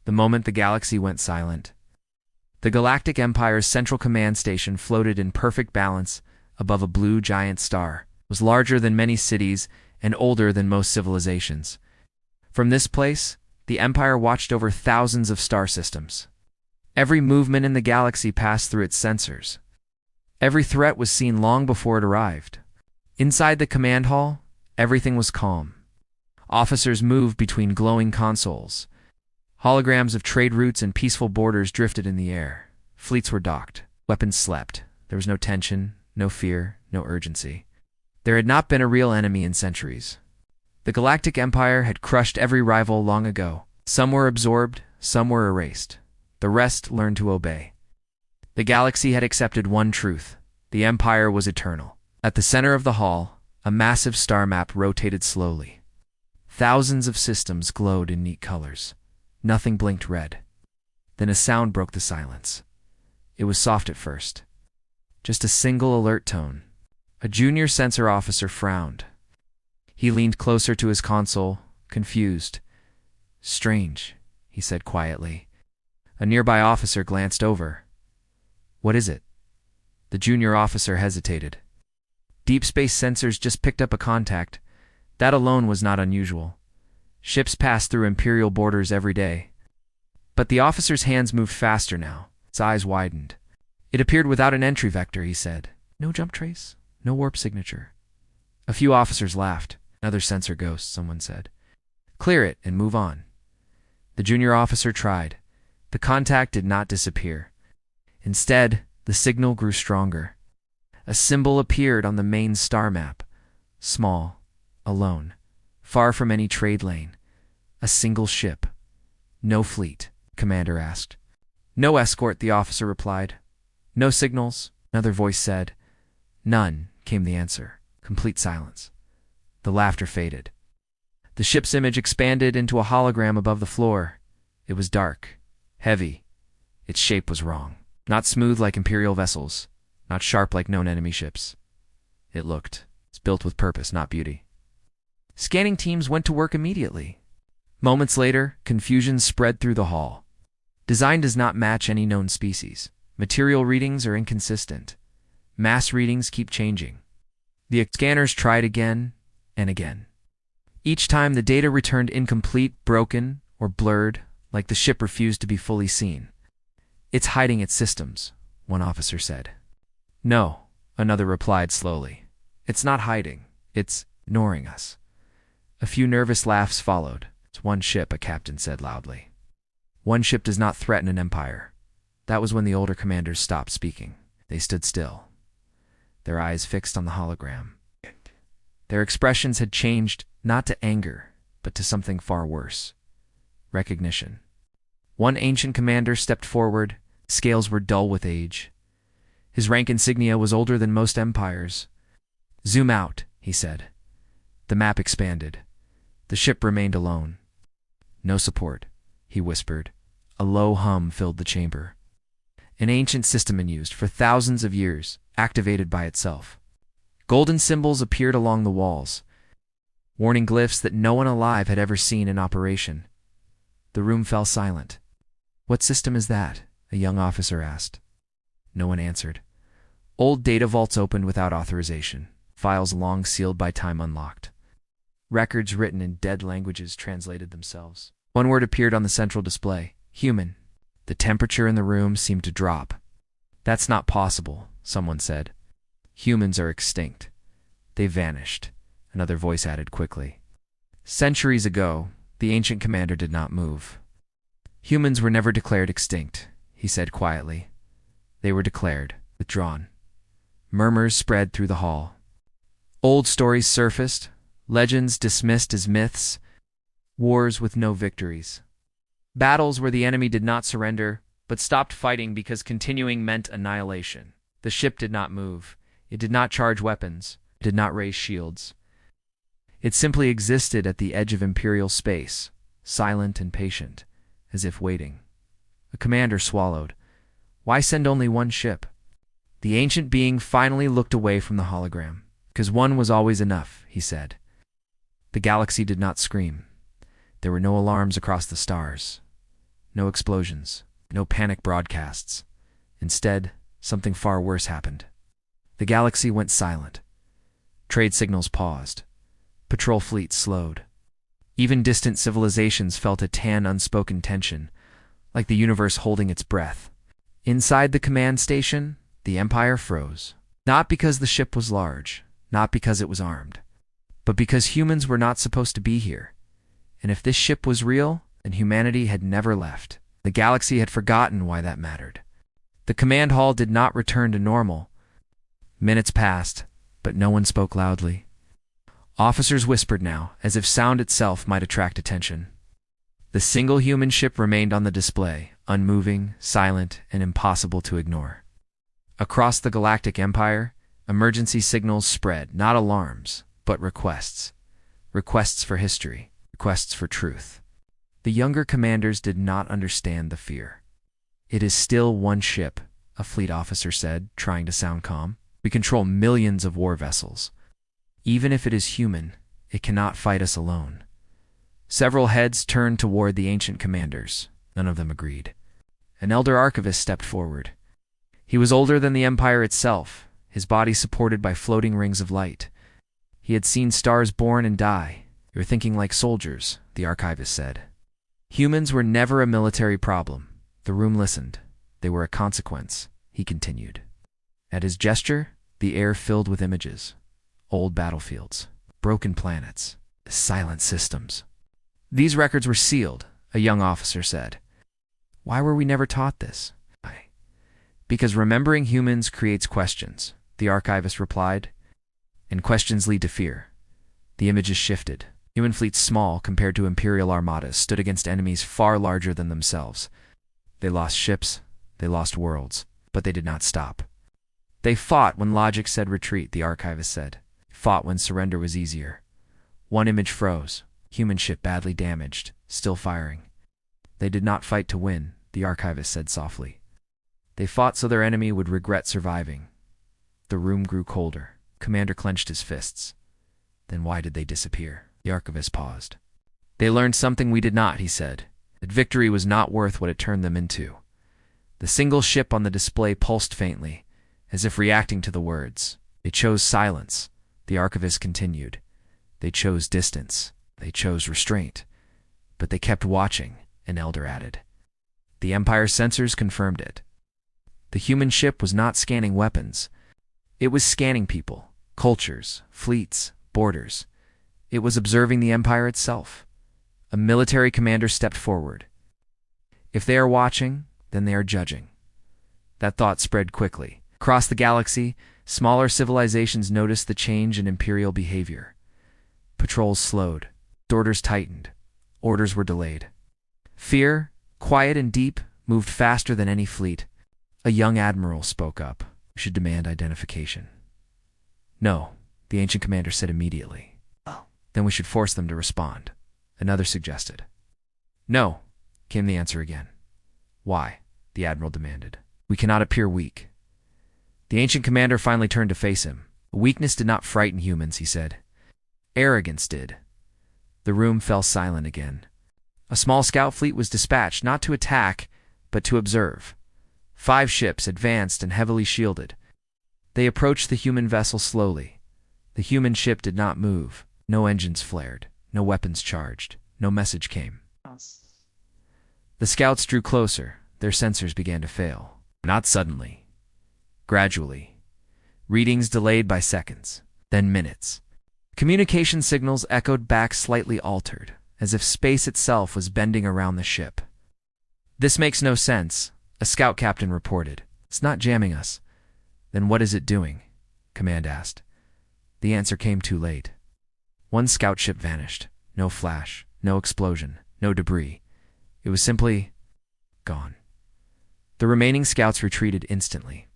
The moment the galaxy went silent, the Galactic Empire's central command station floated in perfect balance above a blue giant star. It was larger than many cities and older than most civilizations. From this place, the Empire watched over thousands of star systems. Every movement in the galaxy passed through its sensors. Every threat was seen long before it arrived. Inside the command hall, everything was calm. Officers moved between glowing consoles. Holograms of trade routes and peaceful borders drifted in the air. Fleets were docked. Weapons slept. There was no tension, no fear, no urgency. There had not been a real enemy in centuries. The Galactic Empire had crushed every rival long ago. Some were absorbed, some were erased. The rest learned to obey. The galaxy had accepted one truth: the Empire was eternal. At the center of the hall, a massive star map rotated slowly. Thousands of systems glowed in neat colors. Nothing blinked red. Then a sound broke the silence. It was soft at first. Just a single alert tone. A junior sensor officer frowned. He leaned closer to his console, confused. "Strange," he said quietly. A nearby officer glanced over. "What is it?" The junior officer hesitated. "Deep space sensors just picked up a contact. That alone was not unusual. Ships pass through Imperial borders every day." But the officer's hands moved faster now. His eyes widened. "It appeared without an entry vector," he said. "No jump trace, no warp signature." A few officers laughed. "Another sensor ghost," someone said. "Clear it and move on." The junior officer tried. The contact did not disappear. Instead, the signal grew stronger. A symbol appeared on the main star map. Small, alone, far from any trade lane. A single ship. "No fleet?" Commander asked. "No escort," the officer replied. "No signals?" Another voice said. "None," came the answer. Complete silence. The laughter faded. The ship's image expanded into a hologram above the floor. It was dark, heavy. Its shape was wrong. Not smooth like Imperial vessels, not sharp like known enemy ships. It looked. It's built with purpose, not beauty. Scanning teams went to work immediately. Moments later, confusion spread through the hall. Design does not match any known species. Material readings are inconsistent. Mass readings keep changing. The scanners tried again and again. Each time the data returned incomplete, broken, or blurred, like the ship refused to be fully seen. "It's hiding its systems," one officer said. "No," another replied slowly. "It's not hiding. It's ignoring us." A few nervous laughs followed. "It's one ship," a captain said loudly. "One ship does not threaten an empire." That was when the older commanders stopped speaking. They stood still, their eyes fixed on the hologram. Their expressions had changed not to anger, but to something far worse: recognition. One ancient commander stepped forward. Scales were dull with age. His rank insignia was older than most empires. "Zoom out," he said. The map expanded. The ship remained alone. "No support," he whispered. A low hum filled the chamber. An ancient system in use for thousands of years, activated by itself. Golden symbols appeared along the walls, warning glyphs that no one alive had ever seen in operation. The room fell silent. "What system is that?" a young officer asked. No one answered. Old data vaults opened without authorization, files long sealed by time unlocked. Records written in dead languages translated themselves. One word appeared on the central display: human. The temperature in the room seemed to drop. "That's not possible," someone said. "Humans are extinct. They vanished," another voice added quickly. Centuries ago, the ancient commander did not move. "Humans were never declared extinct," he said quietly. "They were declared withdrawn." Murmurs spread through the hall. Old stories surfaced, legends dismissed as myths, wars with no victories. Battles where the enemy did not surrender, but stopped fighting because continuing meant annihilation. The ship did not move. It did not charge weapons. It did not raise shields. It simply existed at the edge of Imperial space, silent and patient, as if waiting. The commander swallowed. Why send only one ship? The ancient being finally looked away from the hologram. "Because one was always enough," he said. The galaxy did not scream. There were no alarms across the stars. no explosions, no panic broadcasts. Instead, something far worse happened. The galaxy went silent. Trade signals paused. Patrol fleets slowed. Even distant civilizations felt a tan, unspoken tension, like the universe holding its breath. Inside the command station, the Empire froze. Not because the ship was large, not because it was armed, but because humans were not supposed to be here. And if this ship was real, then humanity had never left. The galaxy had forgotten why that mattered. The command hall did not return to normal. Minutes passed, but no one spoke loudly. Officers whispered now, as if sound itself might attract attention. The single human ship remained on the display, unmoving, silent, and impossible to ignore. Across the Galactic Empire, emergency signals spread, not alarms, but requests. Requests for history, requests for truth. The younger commanders did not understand the fear. "It is still one ship," a fleet officer said, trying to sound calm. "We control millions of war vessels. Even if it is human, it cannot fight us alone." Several heads turned toward the ancient commanders. None of them agreed. An elder archivist stepped forward. He was older than the Empire itself, his body supported by floating rings of light. He had seen stars born and die. "You're thinking like soldiers," the archivist said. "Humans were never a military problem." The room listened. "They were a consequence," he continued. At his gesture, the air filled with images. Old battlefields, broken planets, silent systems. "These records were sealed," a young officer said. "Why were we never taught this?" "Because remembering humans creates questions," the archivist replied. "And questions lead to fear." The images shifted. Human fleets, small compared to imperial armadas, stood against enemies far larger than themselves. They lost ships, they lost worlds, but they did not stop. "They fought when logic said retreat," the archivist said. "Fought when surrender was easier." One image froze. Human ship badly damaged, still firing. "They did not fight to win," the archivist said softly. "They fought so their enemy would regret surviving." The room grew colder. Commander clenched his fists. "Then why did they disappear?" The archivist paused. "They learned something we did not," he said. "That victory was not worth what it turned them into." The single ship on the display pulsed faintly, as if reacting to the words. "They chose silence," the archivist continued. "They chose distance. They chose restraint. But they kept watching," an elder added. The Empire's sensors confirmed it. The human ship was not scanning weapons. It was scanning people, cultures, fleets, borders. It was observing the Empire itself. A military commander stepped forward. "If they are watching, then they are judging." That thought spread quickly. Across the galaxy, smaller civilizations noticed the change in imperial behavior. Patrols slowed. Orders tightened. Orders were delayed. Fear, quiet and deep, moved faster than any fleet. A young admiral spoke up. "We should demand identification." "No," the ancient commander said immediately. "Then we should force them to respond," another suggested. "No," came the answer again. "Why?" the admiral demanded. "We cannot appear weak." The ancient commander finally turned to face him. "Weakness did not frighten humans," he said. "Arrogance did." The room fell silent again. A small scout fleet was dispatched not to attack, but to observe. 5 ships, advanced and heavily shielded. They approached the human vessel slowly. The human ship did not move. No engines flared. No weapons charged. No message came. The scouts drew closer. Their sensors began to fail. Not suddenly. Gradually. Readings delayed by seconds, then minutes. Communication signals echoed back slightly altered, as if space itself was bending around the ship. "This makes no sense," a scout captain reported. "It's not jamming us." "Then what is it doing?" Command asked. The answer came too late. One scout ship vanished. No flash, no explosion, no debris. It was simply gone. The remaining scouts retreated instantly.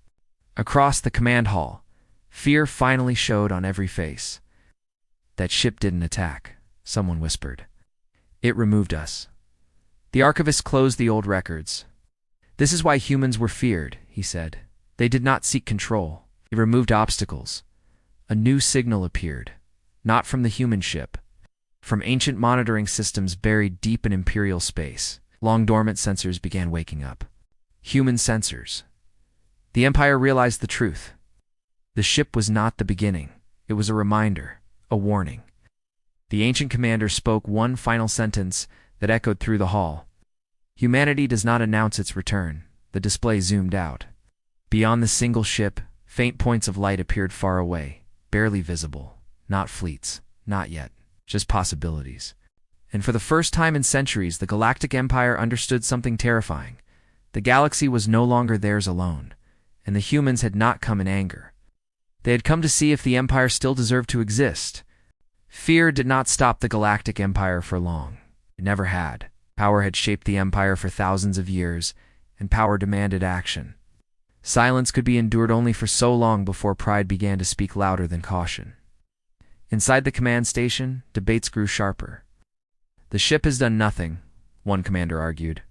Across the command hall, fear finally showed on every face. "That ship didn't attack," someone whispered. "It removed us." The archivist closed the old records. "This is why humans were feared," he said. "They did not seek control. They removed obstacles." A new signal appeared, not from the human ship, from ancient monitoring systems buried deep in imperial space. Long-dormant sensors began waking up. Human sensors. The Empire realized the truth. The ship was not the beginning. It was a reminder, a warning. The ancient commander spoke one final sentence that echoed through the hall. Humanity does not announce its return. The display zoomed out. Beyond the single ship, faint points of light appeared far away, barely visible. Not fleets, not yet, just possibilities. And for the first time in centuries, the Galactic Empire understood something terrifying. The galaxy was no longer theirs alone, and the humans had not come in anger. They had come to see if the Empire still deserved to exist. Fear did not stop the Galactic Empire for long. It never had. Power had shaped the Empire for thousands of years, and power demanded action. Silence could be endured only for so long before pride began to speak louder than caution. Inside the command station, debates grew sharper. The ship has done nothing, one commander argued.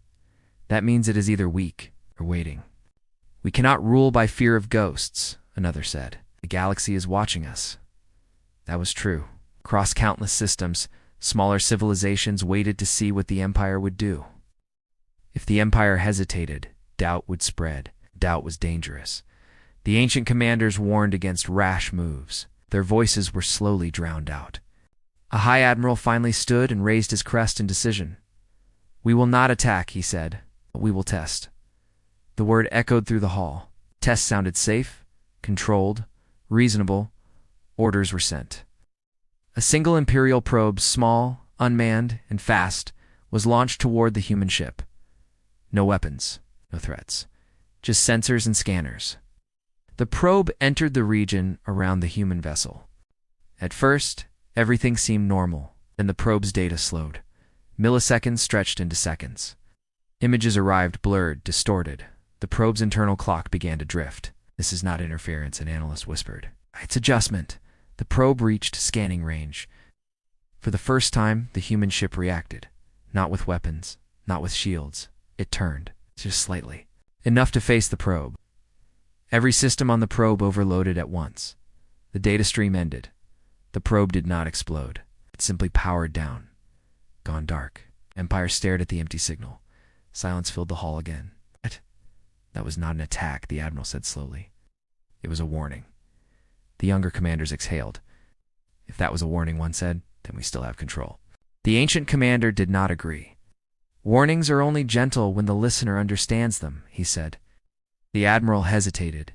That means it is either weak or waiting. We cannot rule by fear of ghosts, another said. The galaxy is watching us. That was true. Across countless systems, smaller civilizations waited to see what the Empire would do. If the Empire hesitated, doubt would spread. Doubt was dangerous. The ancient commanders warned against rash moves. Their voices were slowly drowned out. A high admiral finally stood and raised his crest in decision. "We will not attack," he said, "but we will test." The word echoed through the hall. Test sounded safe, controlled, reasonable. Orders were sent. A single Imperial probe, small, unmanned, and fast, was launched toward the human ship. No weapons, no threats, just sensors and scanners. The probe entered the region around the human vessel. At first, everything seemed normal. Then the probe's data slowed. Milliseconds stretched into seconds. Images arrived blurred, distorted. The probe's internal clock began to drift. "This is not interference," an analyst whispered. "It's adjustment." The probe reached scanning range. For the first time, the human ship reacted. Not with weapons, not with shields. It turned, just slightly. Enough to face the probe. Every system on the probe overloaded at once. The data stream ended. The probe did not explode. It simply powered down. Gone dark. Empire stared at the empty signal. Silence filled the hall again. "What?" "That was not an attack," the admiral said slowly. "It was a warning." The younger commanders exhaled. "If that was a warning," one said, "then we still have control." The ancient commander did not agree. "Warnings are only gentle when the listener understands them," he said. The admiral hesitated.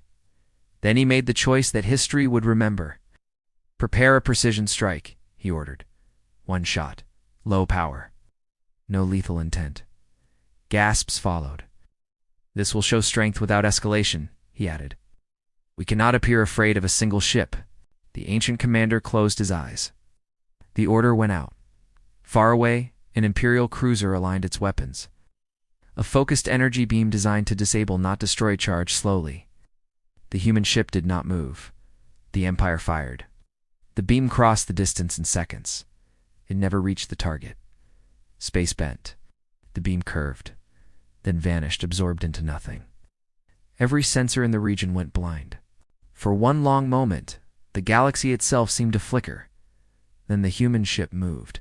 Then he made the choice that history would remember. "Prepare a precision strike," he ordered. One shot. Low power. No lethal intent. Gasps followed. "This will show strength without escalation," he added. "We cannot appear afraid of a single ship." The ancient commander closed his eyes. The order went out. Far away, an Imperial cruiser aligned its weapons. A focused energy beam designed to disable, not destroy, charged slowly. The human ship did not move. The Empire fired. The beam crossed the distance in seconds. It never reached the target. Space bent. The beam curved, then vanished, absorbed into nothing. Every sensor in the region went blind. For one long moment, the galaxy itself seemed to flicker. Then the human ship moved.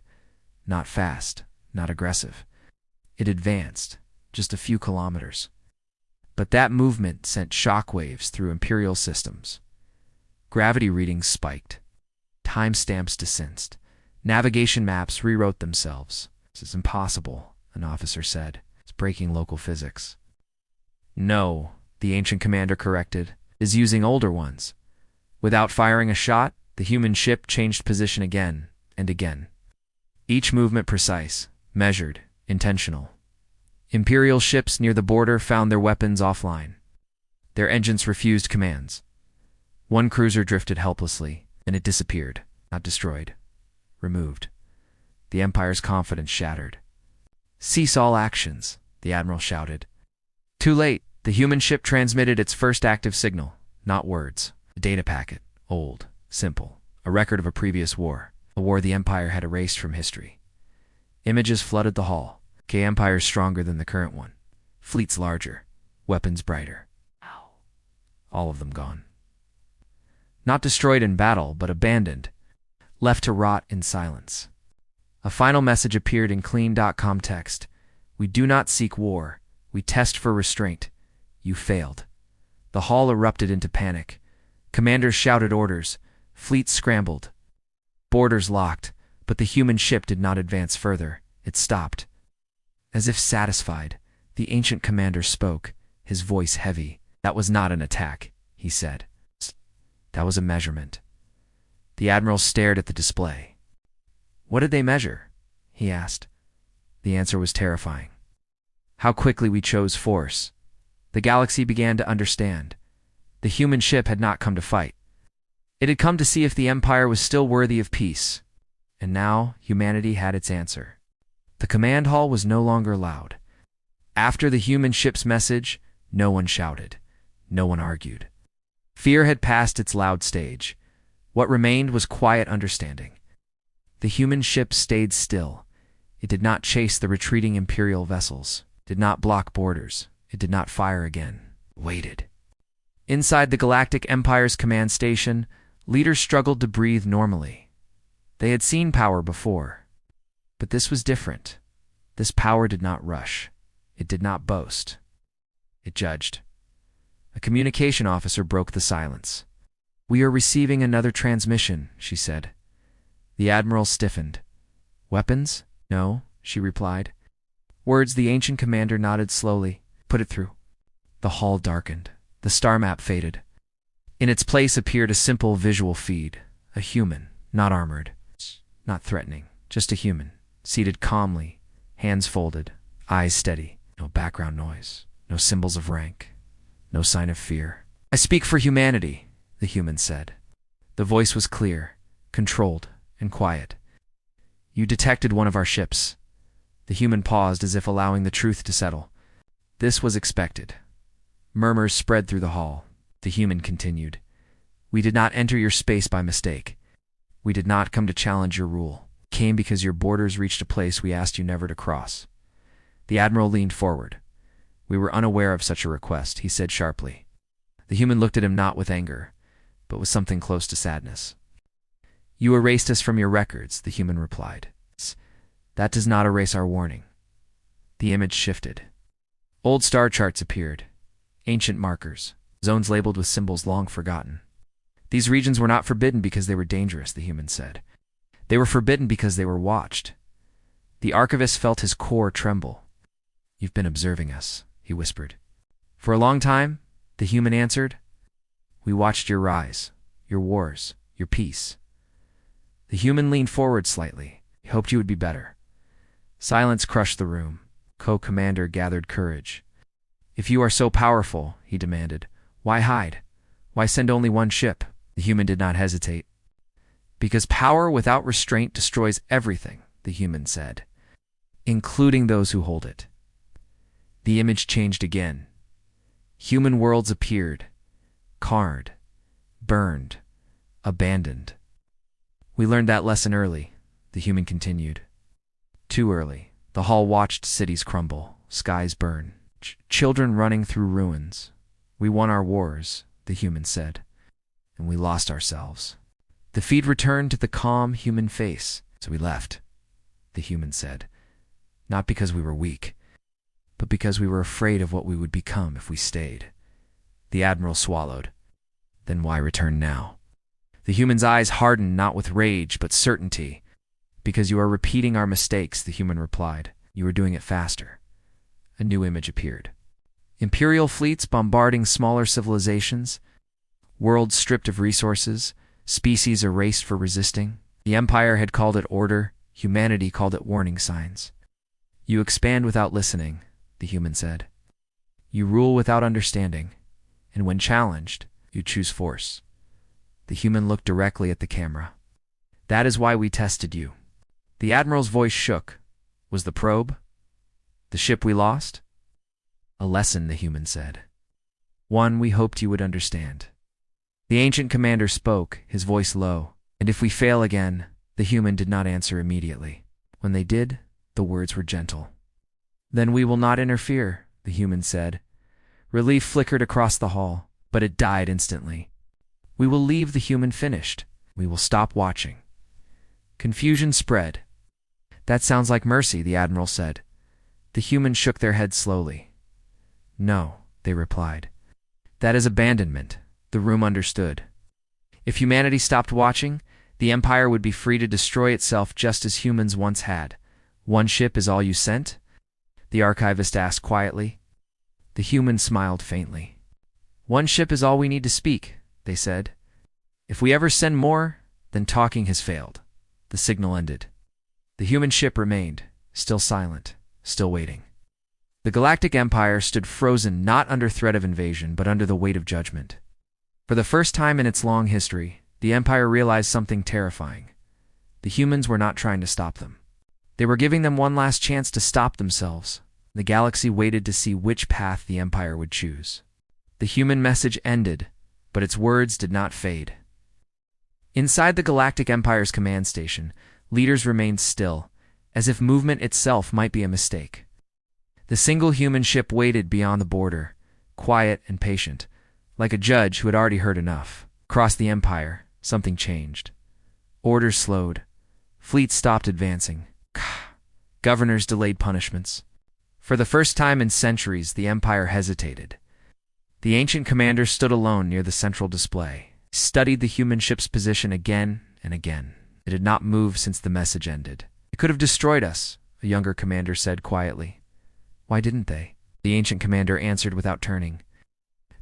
Not fast, not aggressive. It advanced, just a few kilometers. But that movement sent shockwaves through Imperial systems. Gravity readings spiked. Timestamps descended. Navigation maps rewrote themselves. "This is impossible," an officer said. "It's breaking local physics." "No," the ancient commander corrected, "is using older ones." Without firing a shot, the human ship changed position again and again. Each movement precise, measured, intentional. Imperial ships near the border found their weapons offline. Their engines refused commands. One cruiser drifted helplessly, and it disappeared, not destroyed, removed. The Empire's confidence shattered. "Cease all actions," the admiral shouted. Too late. The human ship transmitted its first active signal, not words. A data packet, old, simple, a record of a previous war, a war the Empire had erased from history. Images flooded the hall. Empires stronger than the current one. Fleets larger. Weapons brighter. All of them gone. Not destroyed in battle, but abandoned. Left to rot in silence. A final message appeared in clean.com text. We do not seek war. We test for restraint. You failed. The hall erupted into panic. Commanders shouted orders. Fleets scrambled. Borders locked, but the human ship did not advance further. It stopped. As if satisfied, the ancient commander spoke, his voice heavy. That was not an attack, he said. That was a measurement. The admiral stared at the display. What did they measure? He asked. The answer was terrifying. How quickly we chose force. The galaxy began to understand. The human ship had not come to fight. It had come to see if the Empire was still worthy of peace. And now humanity had its answer. The command hall was no longer loud. After the human ship's message, no one shouted. No one argued. Fear had passed its loud stage. What remained was quiet understanding. The human ship stayed still. It did not chase the retreating Imperial vessels, did not block borders, it did not fire again. It waited. Inside the Galactic Empire's command station, leaders struggled to breathe normally. They had seen power before. But this was different. This power did not rush. It did not boast. It judged. A communication officer broke the silence. "We are receiving another transmission," she said. The admiral stiffened. "Weapons? No," she replied. Words the ancient commander nodded slowly. "Put it through." The hall darkened. The star map faded. In its place appeared a simple visual feed. A human, not armored, not threatening, just a human, seated calmly, hands folded, eyes steady, no background noise, no symbols of rank, no sign of fear. "I speak for humanity," the human said. The voice was clear, controlled, and quiet. "You detected one of our ships." The human paused as if allowing the truth to settle. This was expected. Murmurs spread through the hall. The human continued. "We did not enter your space by mistake. We did not come to challenge your rule. We came because your borders reached a place we asked you never to cross." The admiral leaned forward. "We were unaware of such a request," he said sharply. The human looked at him not with anger, but with something close to sadness. "You erased us from your records," the human replied. "That does not erase our warning." The image shifted. Old star charts appeared. Ancient markers, zones labeled with symbols long forgotten. These regions were not forbidden because they were dangerous, the human said. They were forbidden because they were watched. The archivist felt his core tremble. "You've been observing us," he whispered. "For a long time," the human answered. "We watched your rise, your wars, your peace." The human leaned forward slightly. He hoped you would be better. Silence crushed the room. Co-commander gathered courage. "If you are so powerful," he demanded, "why hide? Why send only one ship?" The human did not hesitate. "Because power without restraint destroys everything," the human said, "including those who hold it." The image changed again. Human worlds appeared, carred, burned, abandoned. "We learned that lesson early," the human continued. "Too early." The hall watched cities crumble, skies burn, children running through ruins. "We won our wars," the human said, "and we lost ourselves." The feed returned to the calm human face. "So we left," the human said, "not because we were weak, but because we were afraid of what we would become if we stayed." The admiral swallowed. "Then why return now?" The human's eyes hardened not with rage but certainty. "Because you are repeating our mistakes," the human replied. "You are doing it faster." A new image appeared. Imperial fleets bombarding smaller civilizations, worlds stripped of resources, species erased for resisting. The Empire had called it order, humanity called it warning signs. "You expand without listening," the human said. "You rule without understanding, and when challenged, you choose force." The human looked directly at the camera. "That is why we tested you." The admiral's voice shook. "Was the probe? The ship we lost?" "A lesson," the human said. "One we hoped you would understand." The ancient commander spoke, his voice low. "And if we fail again," the human did not answer immediately. When they did, the words were gentle. "Then we will not interfere," the human said. Relief flickered across the hall, but it died instantly. "We will leave the human finished. We will stop watching." Confusion spread. "That sounds like mercy," the admiral said. The humans shook their heads slowly. No, they replied. That is abandonment. The room understood. If humanity stopped watching, the Empire would be free to destroy itself just as humans once had. One ship is all you sent? The archivist asked quietly. The humans smiled faintly. One ship is all we need to speak, they said. If we ever send more, then talking has failed. The signal ended. The human ship remained, still silent, still waiting. The Galactic Empire stood frozen not under threat of invasion, but under the weight of judgment. For the first time in its long history, the Empire realized something terrifying. The humans were not trying to stop them. They were giving them one last chance to stop themselves. The galaxy waited to see which path the Empire would choose. The human message ended, but its words did not fade. Inside the Galactic Empire's command station, leaders remained still, as if movement itself might be a mistake. The single human ship waited beyond the border, quiet and patient, like a judge who had already heard enough. Across the Empire, something changed. Orders slowed. Fleets stopped advancing. Governors delayed punishments. For the first time in centuries, the Empire hesitated. The ancient commander stood alone near the central display, studied the human ship's position again and again. It had not moved since the message ended. It could have destroyed us, a younger commander said quietly. Why didn't they? The ancient commander answered without turning.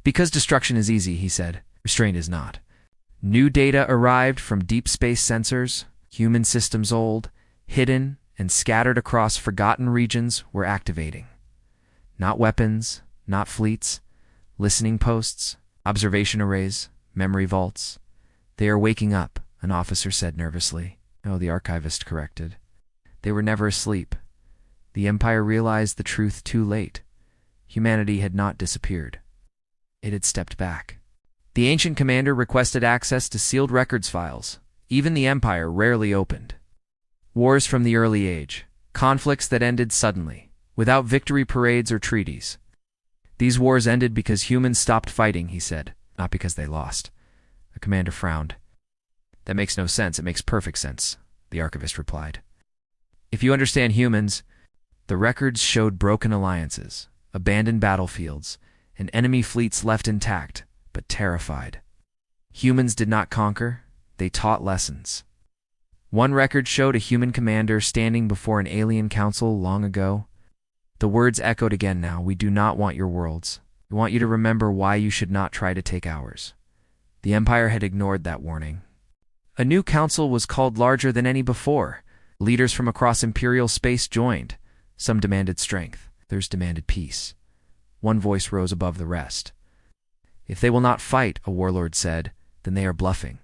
Because destruction is easy, he said. Restraint is not. New data arrived from deep space sensors, human systems old, hidden, and scattered across forgotten regions were activating. Not weapons, not fleets, listening posts, observation arrays, memory vaults. They are waking up, an officer said nervously. Oh, the archivist corrected. They were never asleep. The Empire realized the truth too late. Humanity had not disappeared. It had stepped back. The ancient commander requested access to sealed records files. Even the Empire rarely opened. Wars from the early age, conflicts that ended suddenly, without victory parades or treaties. These wars ended because humans stopped fighting, he said, not because they lost. The commander frowned. That makes no sense. It makes perfect sense, the archivist replied. If you understand humans, the records showed broken alliances, abandoned battlefields, and enemy fleets left intact, but terrified. Humans did not conquer, they taught lessons. One record showed a human commander standing before an alien council long ago. The words echoed again now. We do not want your worlds. We want you to remember why you should not try to take ours. The Empire had ignored that warning. A new council was called larger than any before. Leaders from across Imperial space joined. Some demanded strength, others demanded peace. One voice rose above the rest. If they will not fight, a warlord said, then they are bluffing.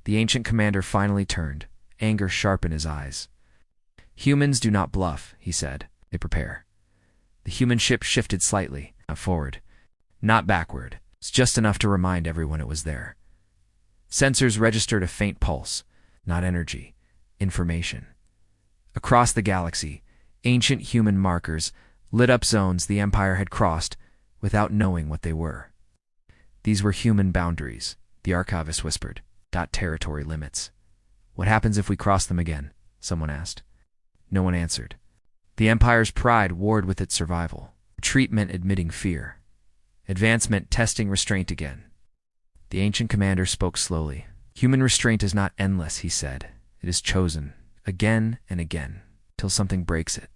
The ancient commander finally turned, anger sharp in his eyes. Humans do not bluff, he said. They prepare. The human ship shifted slightly, not forward, not backward. It's just enough to remind everyone it was there. Sensors registered a faint pulse, not energy, information. Across the galaxy, ancient human markers lit up zones the Empire had crossed without knowing what they were. These were human boundaries, the archivist whispered, not territory limits. What happens if we cross them again? Someone asked. No one answered. The Empire's pride warred with its survival. Retreat meant admitting fear. Advance meant testing restraint again. The ancient commander spoke slowly. Human restraint is not endless, he said. It is chosen, again and again, till something breaks it.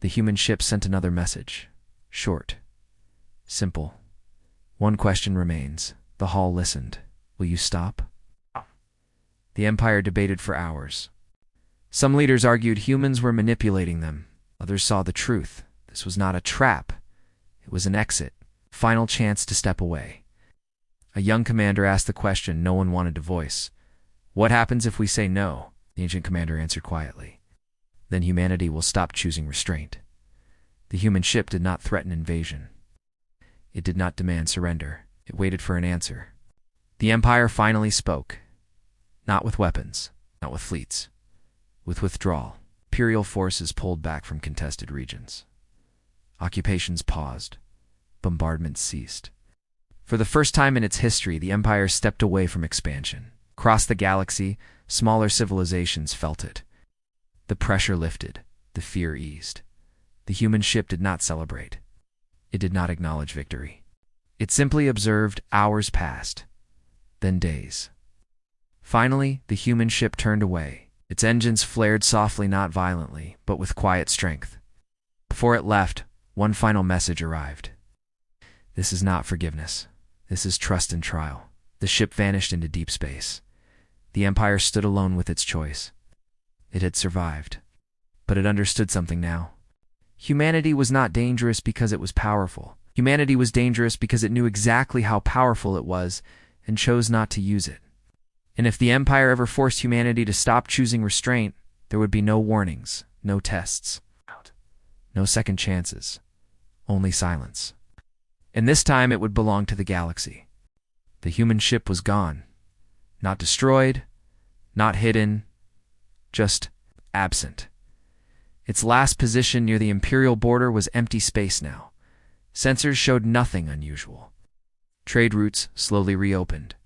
The human ship sent another message. Short. Simple. One question remains. The hall listened. Will you stop? The Empire debated for hours. Some leaders argued humans were manipulating them. Others saw the truth. This was not a trap. It was an exit. Final chance to step away. A young commander asked the question no one wanted to voice. What happens if we say no? The ancient commander answered quietly. Then humanity will stop choosing restraint. The human ship did not threaten invasion. It did not demand surrender. It waited for an answer. The Empire finally spoke. Not with weapons, not with fleets. With withdrawal. Imperial forces pulled back from contested regions. Occupations paused. Bombardments ceased. For the first time in its history, the Empire stepped away from expansion. Across the galaxy, smaller civilizations felt it. The pressure lifted. The fear eased. The human ship did not celebrate. It did not acknowledge victory. It simply observed. Hours passed, then days. Finally, the human ship turned away. Its engines flared softly, not violently, but with quiet strength. Before it left, one final message arrived. This is not forgiveness. This is trust and trial. The ship vanished into deep space. The Empire stood alone with its choice. It had survived. But it understood something now. Humanity was not dangerous because it was powerful. Humanity was dangerous because it knew exactly how powerful it was and chose not to use it. And if the Empire ever forced humanity to stop choosing restraint, there would be no warnings, no tests, no second chances, only silence. And this time it would belong to the galaxy. The human ship was gone. Not destroyed, not hidden, just absent. Its last position near the Imperial border was empty space now. Sensors showed nothing unusual. Trade routes slowly reopened.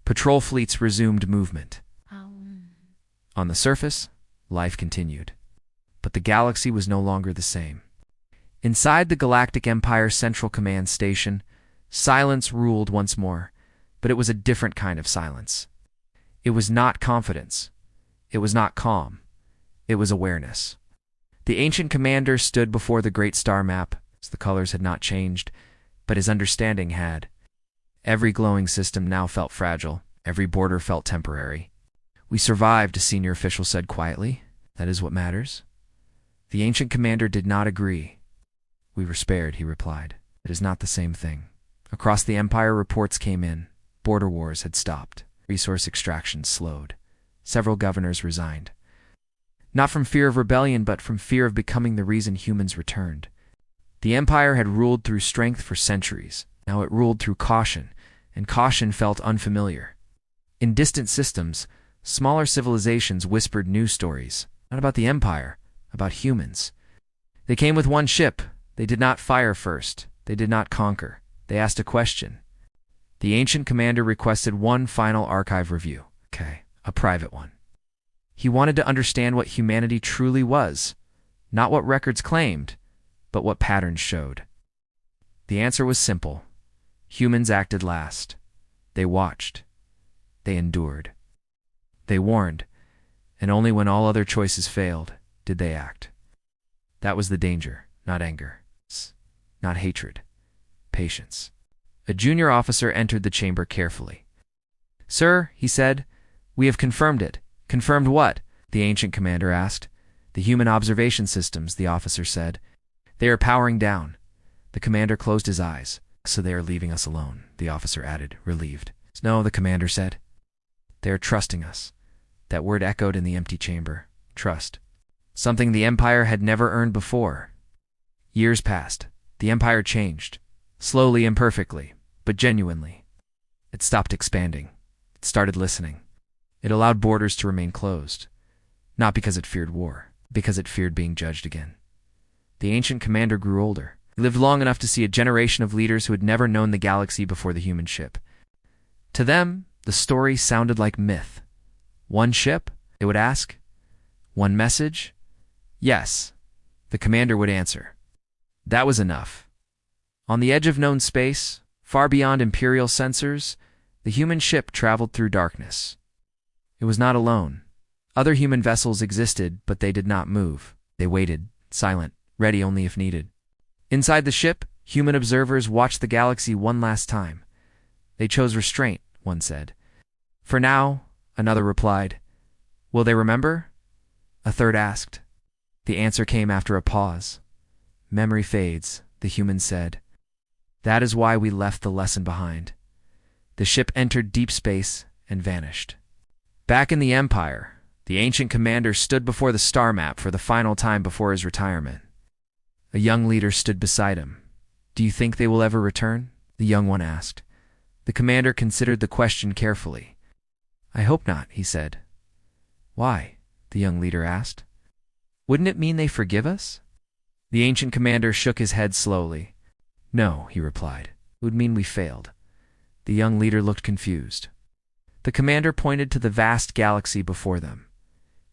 Patrol fleets resumed movement. On the surface, life continued. But the galaxy was no longer the same. Inside the Galactic Empire Central Command Station, silence ruled once more, but it was a different kind of silence. It was not confidence. It was not calm. It was awareness. The ancient commander stood before the great star map. The colors had not changed, but his understanding had. Every glowing system now felt fragile. Every border felt temporary. We survived, a senior official said quietly. That is what matters. The ancient commander did not agree. We were spared, he replied. It is not the same thing. Across the Empire, reports came in. Border wars had stopped. Resource extraction slowed. Several governors resigned. Not from fear of rebellion, but from fear of becoming the reason humans returned. The Empire had ruled through strength for centuries. Now it ruled through caution, and caution felt unfamiliar. In distant systems, smaller civilizations whispered news stories, not about the Empire, about humans. They came with one ship. They did not fire first. They did not conquer. They asked a question. The ancient commander requested one final archive review. A private one. He wanted to understand what humanity truly was, not what records claimed, but what patterns showed. The answer was simple. Humans acted last. They watched. They endured. They warned, and only when all other choices failed did they act. That was the danger, not anger, not hatred, patience. A junior officer entered the chamber carefully. Sir, he said, we have confirmed it. Confirmed what? The ancient commander asked. The human observation systems, the officer said. They are powering down. The commander closed his eyes. So they are leaving us alone, the officer added, relieved. No, the commander said. They are trusting us. That word echoed in the empty chamber. Trust. Something the Empire had never earned before. Years passed. The Empire changed. Slowly, imperfectly, but genuinely. It stopped expanding. It started listening. It allowed borders to remain closed. Not because it feared war, because it feared being judged again. The ancient commander grew older. He lived long enough to see a generation of leaders who had never known the galaxy before the human ship. To them, the story sounded like myth. One ship? They would ask. One message? Yes, the commander would answer. That was enough. On the edge of known space, far beyond Imperial sensors, the human ship traveled through darkness. It was not alone. Other human vessels existed, but they did not move. They waited, silent, ready only if needed. Inside the ship, human observers watched the galaxy one last time. They chose restraint, one said. For now, another replied. Will they remember? A third asked. The answer came after a pause. Memory fades, the human said. That is why we left the lesson behind. The ship entered deep space and vanished. Back in the Empire, the ancient commander stood before the star map for the final time before his retirement. A young leader stood beside him. Do you think they will ever return? The young one asked. The commander considered the question carefully. I hope not, he said. Why? The young leader asked. Wouldn't it mean they forgive us? The ancient commander shook his head slowly. No, he replied. It would mean we failed. The young leader looked confused. The commander pointed to the vast galaxy before them.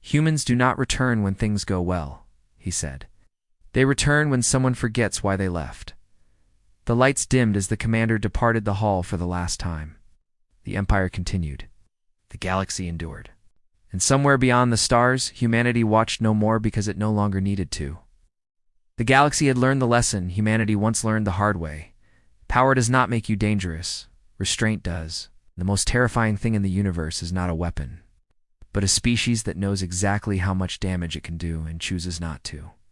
Humans do not return when things go well, he said. They return when someone forgets why they left. The lights dimmed as the commander departed the hall for the last time. The Empire continued. The galaxy endured. And somewhere beyond the stars, humanity watched no more because it no longer needed to. The galaxy had learned the lesson humanity once learned the hard way. Power does not make you dangerous. Restraint does. The most terrifying thing in the universe is not a weapon, but a species that knows exactly how much damage it can do and chooses not to.